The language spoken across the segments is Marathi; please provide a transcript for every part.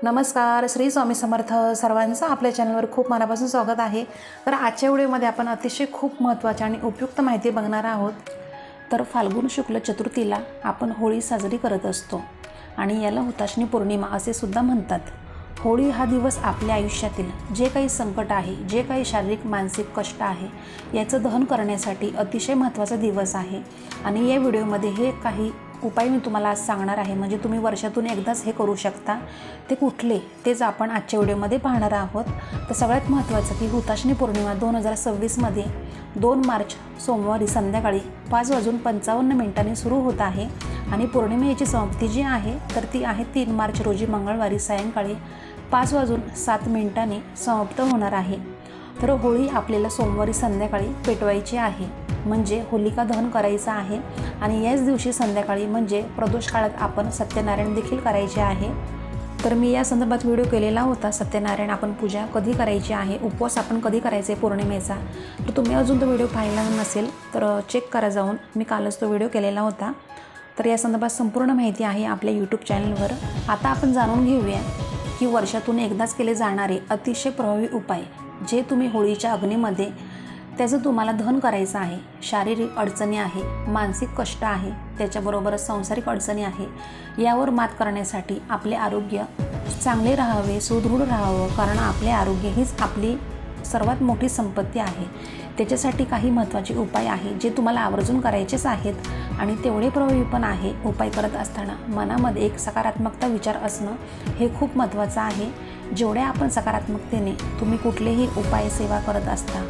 नमस्कार, श्री स्वामी समर्थ. सर्वांचं आपल्या चॅनलवर खूप मनापासून स्वागत आहे. तर आजच्या व्हिडिओमध्ये आपण अतिशय खूप महत्त्वाची आणि उपयुक्त माहिती बघणार आहोत. तर फाल्गुन शुक्ल चतुर्थीला आपण होळी साजरी करत असतो आणि याला हुताशनी पौर्णिमा असे सुद्धा म्हणतात. होळी हा दिवस आपल्या आयुष्यातील जे काही संकट आहे, जे काही शारीरिक मानसिक कष्ट आहे, याचं दहन करण्यासाठी अतिशय महत्त्वाचा दिवस आहे. आणि या व्हिडिओमध्ये हे काही उपाय मी तुम्हाला आज सांगणार आहे, म्हणजे तुम्ही वर्षातून एकदाच हे करू शकता. ते कुठले तेच आपण आजच्या व्हिडिओमध्ये पाहणार आहोत. तर सगळ्यात महत्त्वाचं की हुताशनी पौर्णिमा 2026मध्ये 2 मार्च सोमवारी संध्याकाळी 5:55 सुरू होत आहे आणि पौर्णिमेची समाप्ती जी आहे तर ती आहे 3 मार्च रोजी मंगळवारी सायंकाळी 5:07 समाप्त होणार आहे. तर होळी आपल्याला सोमवारी संध्याकाळी पेटवायची आहे, म्हणजे होलिका दहन करायचं आहे. आणि याच दिवशी संध्याकाळी म्हणजे प्रदोष काळात आपण सत्यनारायण देखील करायचे आहे. तर मी या संदर्भात व्हिडिओ केलेला होता. सत्यनारायण आपण पूजा कधी करायची आहे, उपवास आपण कधी करायचे पौर्णिमेचा. तर तुम्ही अजून तो व्हिडिओ पाहिला नसेल तर चेक करा जाऊन, मी कालच तो व्हिडिओ केलेला होता. तर या संदर्भात संपूर्ण माहिती आहे आपल्या यूट्यूब चॅनलवर. आता आपण जाणून घेऊया की वर्षातून एकदाच केले जाणारे अतिशय प्रभावी उपाय, जे तुम्ही होळीच्या अग्नीमध्ये त्याचं तुम्हाला दहन करायचं आहे. शारीरिक अडचणी आहे, मानसिक कष्ट आहे, त्याच्याबरोबरच सांसारिक अडचणी आहे, यावर मात करण्यासाठी आपले आरोग्य चांगले राहावे, सुदृढ राहावं. कारण आपले आरोग्य हीच आपली सर्वात मोठी संपत्ती आहे. त्याच्यासाठी काही महत्त्वाचे उपाय आहे जे तुम्हाला आवर्जून करायचेच आहेत आणि तेवढे प्रभावी पण आहे. उपाय करत असताना मनामध्ये एक सकारात्मकता विचार असणं हे खूप महत्त्वाचं आहे. जेवढ्या आपण सकारात्मकतेने तुम्ही कुठलेही उपाय सेवा करत असता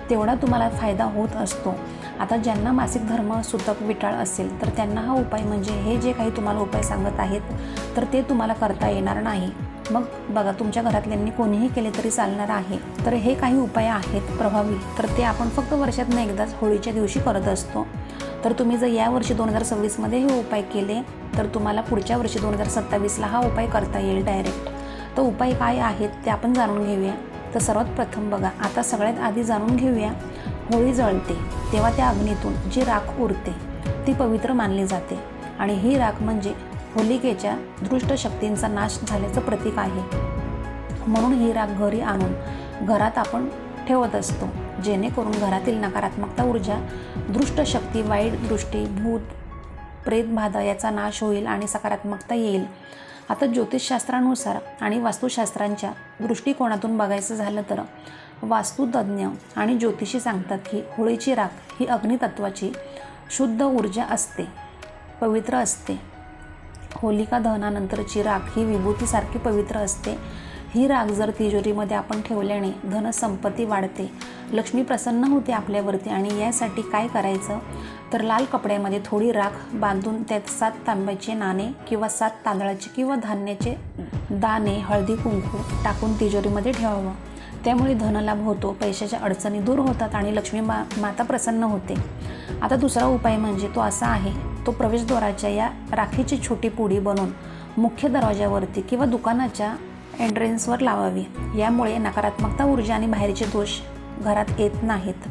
तेवढा तुम्हाला फायदा होत असतो. आता ज्यांना मासिक धर्म सुतक विटाळ असेल तर त्यांना हा उपाय, म्हणजे हे जे काही तुम्हाला उपाय सांगत आहेत तर ते तुम्हाला करता येणार नाही. मग बघा, तुमच्या घरातल्यांनी कोणीही केले तरी चालणार आहे. तर हे काही उपाय आहेत प्रभावी, तर ते आपण फक्त वर्षातून एकदाच होळीच्या दिवशी करत असतो. तर तुम्ही जर यावर्षी 2026मध्ये हे उपाय केले तर तुम्हाला पुढच्या वर्षी 2027ला हा उपाय करता येईल डायरेक्ट. तर उपाय काय आहेत ते आपण जाणून घेऊया. तर सर्वात प्रथम बघा, आता सगळ्यात आधी जाणून घेऊया, होळी जळते तेव्हा त्या अग्नीतून जी राख उरते ती पवित्र मानली जाते आणि ही राख म्हणजे होलिकेच्या दृष्ट शक्तींचा नाश झाल्याचं प्रतीक आहे. म्हणून ही राख घरी आणून घरात आपण ठेवत असतो, जेणेकरून घरातील नकारात्मकता ऊर्जा, दृष्ट शक्ती, वाईट दृष्टी, भूत प्रेत बाधा याचा नाश होईल आणि सकारात्मकता येईल. आता ज्योतिषशास्त्रानुसार आणि वास्तुशास्त्रांच्या दृष्टिकोनातून बघायचं झालं तर वास्तुतज्ञ आणि ज्योतिषी सांगतात की होळीची राख ही अग्नितत्वाची शुद्ध ऊर्जा असते, पवित्र असते. होलिका दहनानंतरची राख ही विभूतीसारखी पवित्र असते. ही राख जर तिजोरीमध्ये आपण ठेवल्याने धनसंपत्ती वाढते, लक्ष्मी प्रसन्न होते आपल्यावरती. आणि यासाठी काय करायचं तर लाल कपड्यामध्ये थोडी राख बांधून त्यात 7 तांब्याचे नाणे किंवा 7 तांदळाचे किंवा धान्याचे दाणे, हळदी कुंकू टाकून तिजोरीमध्ये ठेवावं. त्यामुळे धनलाभ होतो, पैशाच्या अडचणी दूर होतात आणि लक्ष्मी माता प्रसन्न होते. आता दुसरा उपाय म्हणजे तो असा आहे, तो प्रवेशद्वाराच्या या राखीची छोटी पुडी बनवून मुख्य दरवाजावरती किंवा दुकानाच्या एंट्रन्सवर लावावी. यामुळे नकारात्मकता ऊर्जा आणि बाहेरचे दोष घरात येत नाहीत.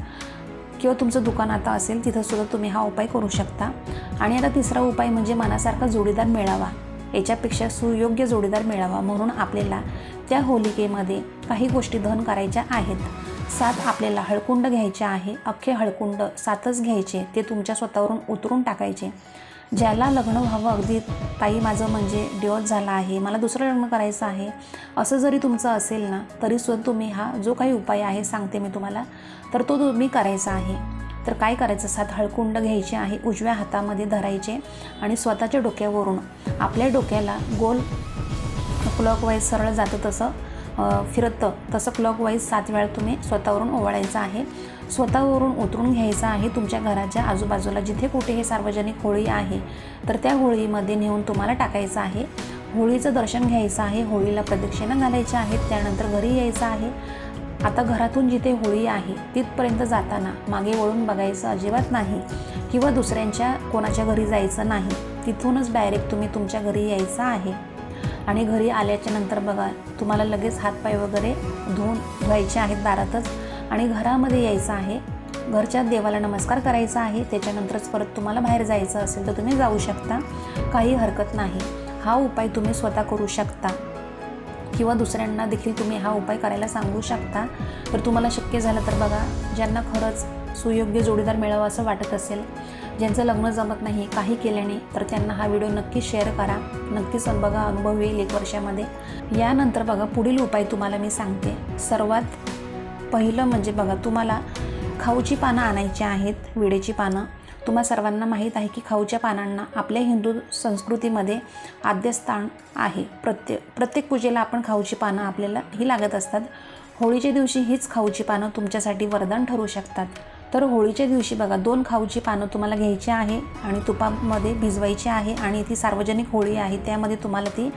किंवा तुमचं दुकान आता असेल तिथंसुद्धा तुम्ही हा उपाय करू शकता. आणि आता तिसरा उपाय म्हणजे मनासारखा जोडीदार मिळावा, याच्यापेक्षा सुयोग्य जोडीदार मिळावा. म्हणून आपल्याला त्या होलिकेमध्ये काही गोष्टी दहन करायच्या आहेत. 7 आपल्याला हळकुंड घ्यायचे आहे. अख्खे हळकुंड 7च घ्यायचे, ते तुमच्या स्वतःवरून उतरून टाकायचे. ज्याला लग्न व्हावं, अगदी ताई माझं म्हणजे डिवोर्स झाला आहे, मला दुसरं लग्न करायचं आहे, असं जरी तुमचं असेल ना तरीसुद्धा तुम्ही हा जो काही उपाय आहे सांगते मी तुम्हाला, तर तो तुम्ही करायचा आहे. तर काय करायचं, 7 हळकुंड घ्यायचे आहे, उजव्या हातामध्ये धरायचे आणि स्वतःच्या डोक्यावरून आपल्या डोक्याला गोल क्लॉकवाईज सरळ जातं तसं फिरतं तसं क्लॉकवाईज 7 वेळा तुम्ही स्वतःवरून ओवाळायचं आहे. स्वतःवरून उतरून घ्यायचं आहे. तुमच्या घराच्या आजूबाजूला जिथे कुठे हे सार्वजनिक होळी आहे तर त्या होळीमध्ये नेऊन तुम्हाला टाकायचं आहे. होळीचं दर्शन घ्यायचं आहे, होळीला प्रदक्षिणा घालायच्या आहेत, त्यानंतर घरी यायचं आहे. आता घरातून जिथे होळी आहे तिथपर्यंत जाताना मागे वळून बघायचं अजिबात नाही किंवा दुसऱ्यांच्या कोणाच्या घरी जायचं नाही. तिथूनच डायरेक्ट तुम्ही तुमच्या घरी यायचं आहे. आणि घरी आल्याच्या नंतर बघा, तुम्हाला लगेच हातपाय वगैरे धुवायचे आहेत दारातच आणि घरामध्ये यायचं आहे. घरच्या देवाला नमस्कार करायचा आहे. त्याच्यानंतरच परत तुम्हाला बाहेर जायचं असेल तर तुम्ही जाऊ शकता, काही हरकत नाही. हा उपाय तुम्ही स्वतः करू शकता. किंवा दुसऱ्यांना देखील तुम्ही हा उपाय करायला सांगू शकता. तर तुम्हाला शक्य झालं तर बघा, ज्यांना खरंच सुयोग्य जोडीदार मिळावा असं वाटत असेल, ज्यांचं लग्न जमत नाही काही केल्याने, तर त्यांना हा व्हिडिओ नक्की शेअर करा. नक्कीच बघा अनुभव येईल 1 वर्षामध्ये. यानंतर बघा पुढील उपाय तुम्हाला मी सांगते. सर्वात पहिलं म्हणजे बघा, तुम्हाला खाऊची पानं आणायची आहेत, विड्याची पानं. तुम्हा सर्वांना माहीत आहे की खाऊच्या पानांना आपल्या हिंदू संस्कृतीमध्ये आद्यस्थान आहे. प्रत्येक पूजेला आपण खाऊची पानं आपल्याला ही लागत असतात. होळीच्या दिवशी हीच खाऊची पानं तुमच्यासाठी वरदान ठरू शकतात. तर होळीच्या दिवशी बघा 2 खाऊची पानं तुम्हाला घ्यायची आहे आणि तुपामध्ये भिजवायची आहे आणि ती सार्वजनिक होळी आहे त्यामध्ये तुम्हाला ती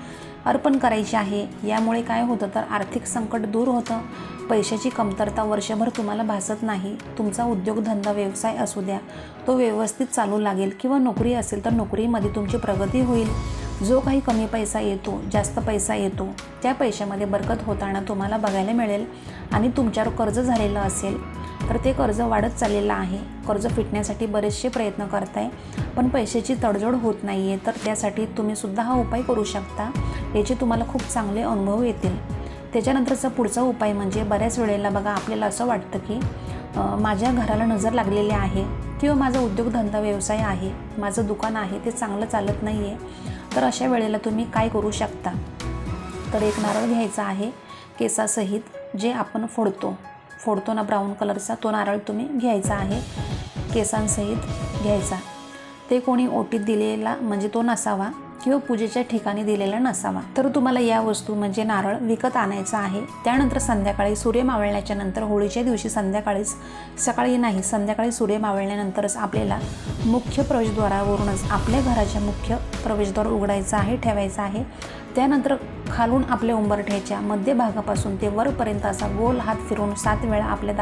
अर्पण करायची आहे. यामुळे काय होतं तर आर्थिक संकट दूर होतं, पैशाची कमतरता वर्षभर तुम्हाला भासत नाही. तुमचा उद्योगधंदा व्यवसाय असू द्या तो व्यवस्थित चालू लागेल किंवा नोकरी असेल तर नोकरीमध्ये तुमची प्रगती होईल. जो काही कमी पैसा येतो, जास्त पैसा येतो, त्या पैशामध्ये बरकत होताना तुम्हाला बघायला मिळेल. आणि तुमच्यावर कर्ज झालेलं असेल तर ते कर्ज वाढत चाललेलं आहे. कर्ज फिटण्यासाठी बरेचसे प्रयत्न करताय पण पैशाची तडजोड होत नाही आहे. तर त्यासाठी तुम्ही सुद्धा हा उपाय करू शकता. याचे तुम्हाला खूप चांगले अनुभव येतील. त्याच्यानंतरचा पुढचा उपाय म्हणजे बऱ्याच वेळेला बघा आपल्याला असं वाटतं की माझ्या घराला नजर लागलेली आहे किंवा माझा उद्योगधंदा व्यवसाय आहे, माझं दुकान आहे ते चांगलं चालत नाही आहे. तर अशा वेळेला तुम्ही काय करू शकता तर एक नारळ घ्यायचा आहे केसासहित, जे आपण फोडतो ना ब्राऊन कलरचा, तो नारळ तुम्ही घ्यायचा आहे, केसांसहित घ्यायचा. ते कोणी ओटीत दिलेला म्हणजे तो नसावा किंवा पूजेच्या ठिकाणी दिलेला नसावा. तर तुम्हाला या वस्तू म्हणजे नारळ विकत आणायचा आहे. त्यानंतर संध्याकाळी सूर्य मावळल्याच्या नंतर, होळीच्या दिवशी सकाळी नाही संध्याकाळी सूर्य मावळल्यानंतरच आपल्याला मुख्य प्रवेशद्वारावरूनच आपल्या घराच्या मुख्य प्रवेशद्वार उघडायचं आहे, ठेवायचं आहे. त्यानंतर खालून आपल्या उंबरठ्याच्या मध्यभागापासून ते वरपर्यंत असा गोल हात फिरून 7 वेळा आपल्या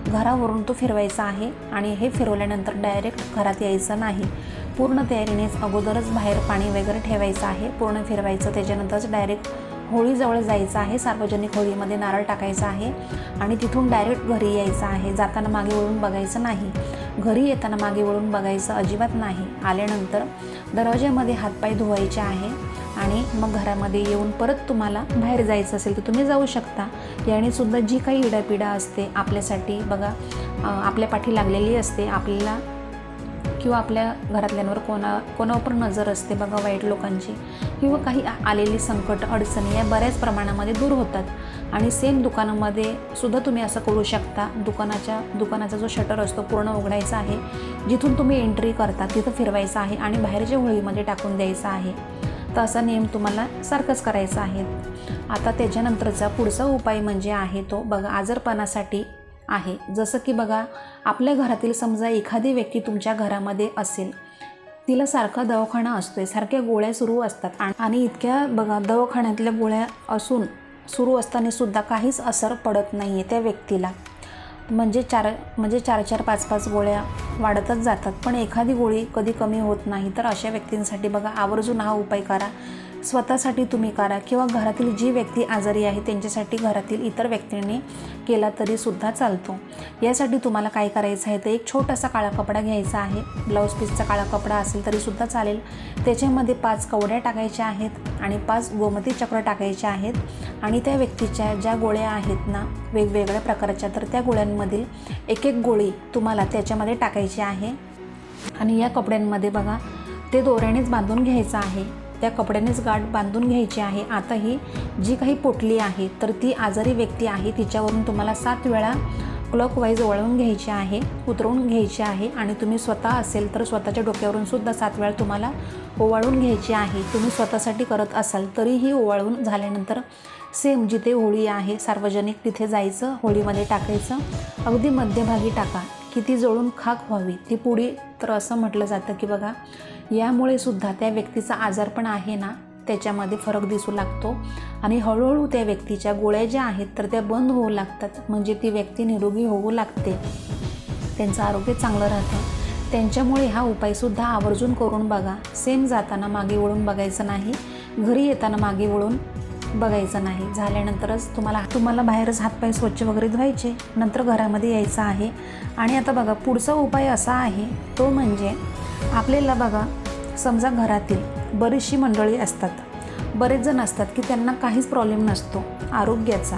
घरावरून तो फिरवायचा आहे. आणि हे फिरवल्यानंतर डायरेक्ट घरात यायचं नाही. पूर्ण तयारीनेच अगोदरच बाहेर पाणी वगैरे ठेवायचं आहे, पूर्ण फिरवायचं. त्याच्यानंतरच डायरेक्ट होळीजवळ जायचं आहे. सार्वजनिक होळीमध्ये नारळ टाकायचा आहे आणि तिथून डायरेक्ट घरी यायचं आहे. जाताना मागे वळून बघायचं नाही, घरी येताना मागे वळून बघायचं अजिबात नाही. आल्यानंतर दरवाज्यामध्ये हातपाय धुवायचे आहे आणि मग घरामध्ये येऊन परत तुम्हाला बाहेर जायचं असेल तर तुम्ही जाऊ शकता. याने सुद्धा जी काही इडापिडा असते आपल्यासाठी बघा, आपल्या पाठी लागलेली असते, आपल्याला किंवा आपल्या घरातल्यांवर कोणावर पण नजर असते बघा वाईट लोकांची, किंवा काही आलेली संकट अडचणी या बऱ्याच प्रमाणामध्ये दूर होतात. आणि सेम दुकानामध्ये सुद्धा तुम्ही असं करू शकता. दुकानाचा जो शटर असतो पूर्ण उघडायचा आहे, जिथून तुम्ही एंट्री करता तिथं फिरवायचं आहे आणि बाहेरच्या होळीमध्ये टाकून द्यायचं आहे. तर असा नियम तुम्हाला सारखंच करायचा आहे. आता त्याच्यानंतरचा पुढचा उपाय म्हणजे आहे तो बघा आजारपणासाठी आहे. जसं की बघा आपल्या घरातील समजा एखादी व्यक्ती तुमच्या घरामध्ये असेल, तिला सारखा दवाखाना असतोय, सारख्या गोळ्या सुरू असतात आणि इतक्या बघा दवाखान्यातल्या गोळ्या सुरू असताना सुद्धा काहीच असर पडत नाही आहे त्या व्यक्तीला. म्हणजे 4-4, 5-5 गोळ्या वाढतच जातात पण एखादी गोळी कधी कमी होत नाही. तर अशा व्यक्तींसाठी बघा आवर्जून हा उपाय करा. स्वतःसाठी तुम्ही करा किंवा घरातील जी व्यक्ती आजारी आहे त्यांच्यासाठी घरातील इतर व्यक्तींनी केला तरीसुद्धा चालतो. यासाठी तुम्हाला काय करायचं आहे तर एक छोटासा काळा कपडा घ्यायचा आहे. ब्लाऊज पीसचा काळा कपडा असेल तरीसुद्धा चालेल. त्याच्यामध्ये 5 कवड्या टाकायच्या आहेत आणि 5 गोमती चक्र टाकायचे आहेत. आणि त्या व्यक्तीच्या ज्या गोळ्या आहेत ना वेगवेगळ्या प्रकारच्या, तर त्या गोळ्यांमधील एक गोळी तुम्हाला त्याच्यामध्ये टाकायची आहे. आणि या कपड्यांमध्ये बघा ते दोऱ्यानेच बांधून घ्यायचं आहे, त्या कपड्यानेच गाठ बांधून घ्यायची आहे. आता ही जी काही पोटली आहे तर ती आजारी व्यक्ती आहे तिच्यावरून तुम्हाला 7 वेळा क्लॉकवाईज वळवून घ्यायची आहे, उतरवून घ्यायची आहे. आणि तुम्ही स्वतः असेल तर स्वतःच्या डोक्यावरून सुद्धा 7 वेळा तुम्हाला ओवाळून घ्यायची आहे. तुम्ही स्वतःसाठी करत असाल तरीही ओवाळून झाल्यानंतर सेम जिथे होळी आहे सार्वजनिक तिथे जायचं, होळीमध्ये टाकायचं, अगदी मध्यभागी टाका की ती जळून खाक व्हावी ती पुडी. तर असं म्हटलं जातं की बघा यामुळे सुद्धा त्या व्यक्तीचा आजार पण आहे ना त्याच्यामध्ये फरक दिसू लागतो आणि हळूहळू त्या व्यक्तीच्या गोळ्या ज्या आहेत तर त्या बंद होऊ लागतात. म्हणजे ती व्यक्ती निरोगी होऊ लागते, त्यांचं आरोग्य चांगलं राहतं. त्यांच्यामुळे हा उपायसुद्धा आवर्जून करून बघा. सेम जाताना मागे वळून बघायचं नाही, घरी येताना मागे वळून बघायचं नाही. झाल्यानंतरच तुम्हाला बाहेरच हातपाय स्वच्छ वगैरे धुवायचे, नंतर घरामध्ये यायचं आहे. आणि आता बघा पुढचा उपाय असा आहे तो म्हणजे आपल्याला बघा समजा घरातील बरीचशी मंडळी असतात, बरेच जण असतात की त्यांना काहीच प्रॉब्लेम नसतो आरोग्याचा,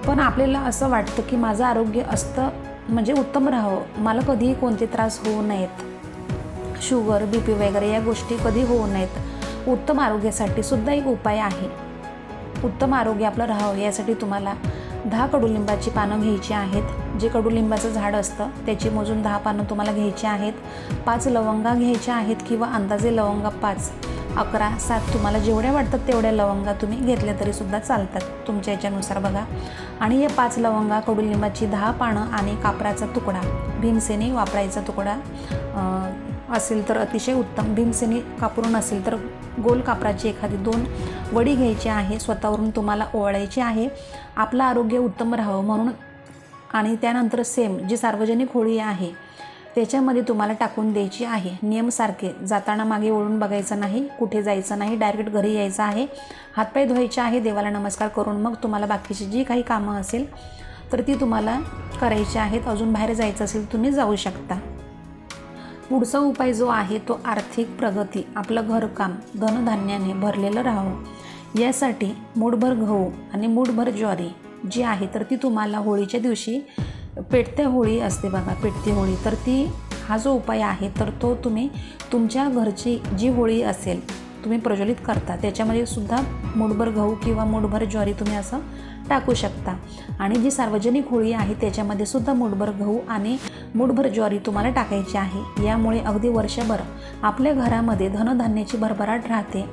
पण आपल्याला असं वाटतं की माझं आरोग्य असतं म्हणजे उत्तम राहावं, मला कधीही कोणते त्रास होऊ नयेत, शुगर BP वगैरे या गोष्टी कधी होऊ नयेत. उत्तम आरोग्यासाठी सुद्धा एक उपाय आहे. उत्तम आरोग्य आपलं राहावं यासाठी तुम्हाला 10 कडुलिंबाची पानं घ्यायची आहेत. जे कडुलिंबाचं झाड असतं त्याची मोजून 10 पानं तुम्हाला घ्यायची आहेत. 5 लवंगा घ्यायच्या आहेत किंवा अंदाजे लवंगा 5, 11, 7 तुम्हाला जेवढ्या वाटतात तेवढ्या लवंगा तुम्ही घेतल्या तरीसुद्धा चालतात तुमच्या याच्यानुसार बघा. आणि हे 5 लवंगा, कडुलिंबाची 10 पानं आणि कापराचा तुकडा, भीमसेनी वापरायचा तुकडा असेल तर अतिशय उत्तम. भीमसेनी कापूर नसेल तर गोल कापराची एखादी 2 वडी घ्यायची आहे. स्वतःवरून तुम्हाला ओवाळायची आहे आपलं आरोग्य उत्तम राहावं म्हणून. आणि त्यानंतर सेम जी सार्वजनिक होळी आहे त्याच्यामध्ये तुम्हाला टाकून द्यायची आहे. नियम सारखे, जाताना मागे वळून बघायचं नाही, कुठे जायचं नाही, डायरेक्ट घरी यायचं आहे, हातपाय धुवायचे आहे, देवाला नमस्कार करून मग तुम्हाला बाकीची जी काही कामं असेल तर ती तुम्हाला करायची आहेत. अजून बाहेर जायचं असेल तुम्ही जाऊ शकता. पुढचा उपाय जो आहे तो आर्थिक प्रगती, आपलं घरकाम धनधान्याने भरलेलं राहावं यासाठी मूठभर गहू आणि मूठभर ज्वारी जी आहे तर ती तुम्हाला होळीच्या दिवशी, पेटत्या होळी असते बघा, पेटती होळी, तर ती हा जो उपाय आहे तर तो तुम्ही तुमच्या घरची जी होळी असेल तुम्ही प्रज्वलित करता त्याच्यामध्ये सुद्धा मूठभर गहू किंवा मूठभर ज्वारी तुम्ही असं टाकू शकता. आणि जी सार्वजनिक होळी आहे त्याच्यामध्ये सुद्धा मूठभर गहू आणि मूठभर ज्वारी तुम्हाला टाकायची आहे. यामुळे अगदी वर्षभर आपल्या घरामध्ये धनधान्याची भरभराट राहते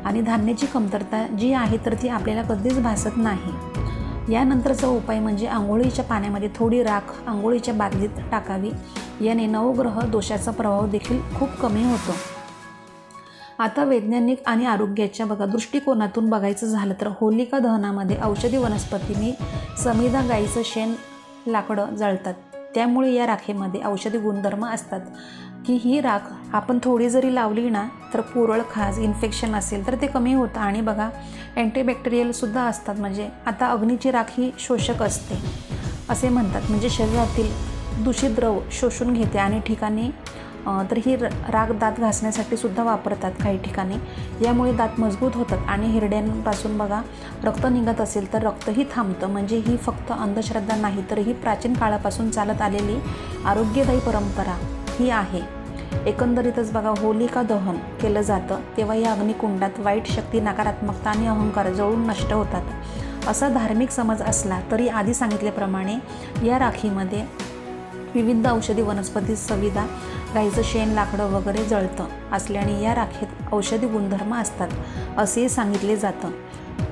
आणि धान्याची कमतरता जी आहे तर ती आपल्याला कधीच भासत नाही. यानंतरचा उपाय म्हणजे आंघोळीच्या पाण्यामध्ये थोडी राख आंघोळीच्या बादलीत टाकावी. याने नवग्रह दोषाचा प्रभाव देखील खूप कमी होतो. आता वैज्ञानिक आणि आरोग्याच्या बघा दृष्टिकोनातून बघायचं झालं तर होलिका दहनामध्ये औषधी वनस्पतींनी समिधा, गाईचं शेण, लाकडं जळतात. त्यामुळे या राखेमध्ये औषधी गुणधर्म असतात की ही राख आपण थोडी जरी लावली ना तर पुरळ, खाज, इन्फेक्शन असेल तर ते कमी होतं. आणि बघा अँटीबॅक्टेरियलसुद्धा असतात. म्हणजे आता अग्नीची राख ही शोषक असते असे म्हणतात, म्हणजे शरीरातील दूषित द्रव शोषून घेते. आणि ठिकाणी तर ही राख दात घासण्यासाठी सुद्धा वापरतात काही ठिकाणी. यामुळे दात मजबूत होतात आणि हिरड्यांपासून बघा रक्त निघत असेल तर रक्तही थांबतं. म्हणजे ही फक्त अंधश्रद्धा नाही तर ही प्राचीन काळापासून चालत आलेली आरोग्यदायी परंपरा ही आहे. एकंदरीतच बघा होलिका दहन केलं जातं तेव्हा या अग्निकुंडात वाईट शक्ती, नकारात्मकता आणि अहंकार जळून नष्ट होतात. असा धार्मिक समज असला तरी आधी सांगितल्याप्रमाणे या राखीमध्ये विविध औषधी वनस्पती, सविधा, गाईचं शेण, लाकडं वगैरे जळतं असल्याने या राखेत औषधी गुणधर्म असतात असे सांगितले जातं.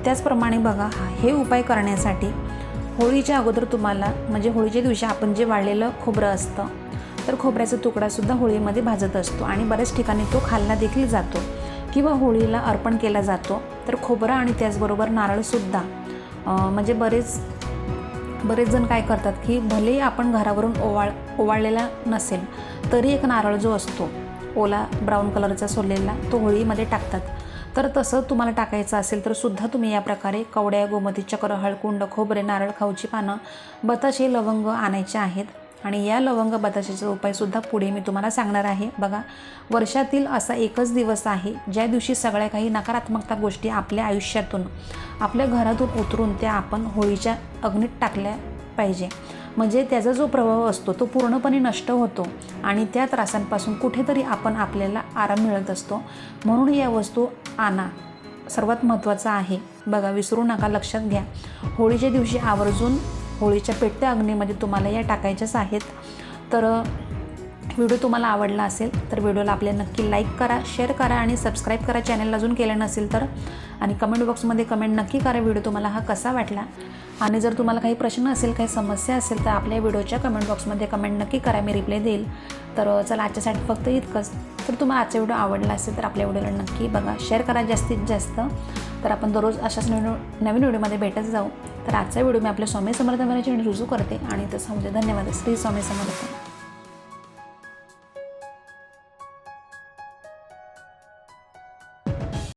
त्याचप्रमाणे बघा हे उपाय करण्यासाठी होळीच्या अगोदर तुम्हाला म्हणजे होळीच्या दिवशी आपण जे वाळलेलं खोबरं असतं तर खोबऱ्याचा तुकडासुद्धा होळीमध्ये भाजत असतो आणि बऱ्याच ठिकाणी तो खाल्ला देखील जातो किंवा होळीला अर्पण केला जातो. तर खोबरं आणि त्याचबरोबर नारळसुद्धा म्हणजे बरेच जण काय करतात की भले आपण घरावरून ओवाळलेला नसेल तरी एक नारळ जो असतो ओला ब्राऊन कलरचा सोललेला तो होळीमध्ये टाकतात. तर तसं तुम्हाला टाकायचं असेल तर सुद्धा तुम्ही या प्रकारे कवड्या, गोमती, चक्र, हळकुंड, खोबरे, नारळ, खाऊची पानं, बताशे, लवंग आणायचे आहेत. आणि या लवंग बताशेचा उपायसुद्धा पुढे मी तुम्हाला सांगणार आहे. बघा वर्षातील असा एकच दिवस आहे ज्या दिवशी सगळ्या काही नकारात्मकता गोष्टी आपल्या आयुष्यातून, आपल्या घरातून उतरून त्या आपण होळीच्या अग्नीत टाकल्या पाहिजे. म्हणजे त्याचा जो प्रभाव असतो तो पूर्णपणे नष्ट होतो आणि त्या त्रासांपासून कुठेतरी आपल्याला आराम मिळत असतो. म्हणून या वस्तू आणा, सर्वात महत्त्वाचं आहे. बघा विसरू नका, लक्षात घ्या. होळीच्या दिवशी आवर्जून होळीच्या पेटत्या अग्नीमध्ये तुम्हाला या टाकायच्याच आहेत. तर व्हिडिओ तुम्हाला आवडला असेल तर व्हिडिओला आपल्या नक्की लाईक करा, शेअर करा आणि सबस्क्राईब करा चॅनल अजून केलं नसेल तर. आणि कमेंट बॉक्समध्ये कमेंट नक्की करा व्हिडिओ तुम्हाला हा कसा वाटला. आणि जर तुम्हाला काही प्रश्न असेल, काही समस्या असेल तर आपल्या व्हिडिओच्या कमेंट बॉक्समध्ये कमेंट नक्की करा, मी रिप्लाय देईल. तर चला आजच्यासाठी फक्त इतकंच. तर तुम्हाला आजचा व्हिडिओ आवडला असेल तर आपल्या व्हिडिओला नक्की बघा, शेअर करा जास्तीत जास्त. तर आपण दररोज अशाच नवीन व्हिडिओमध्ये भेटत जाऊ. तर आजचा व्हिडिओ मी आपल्या स्वामी समर्थ चॅनल रुजू करते आणि तसं म्हणजे धन्यवाद. श्री स्वामी समर्थ.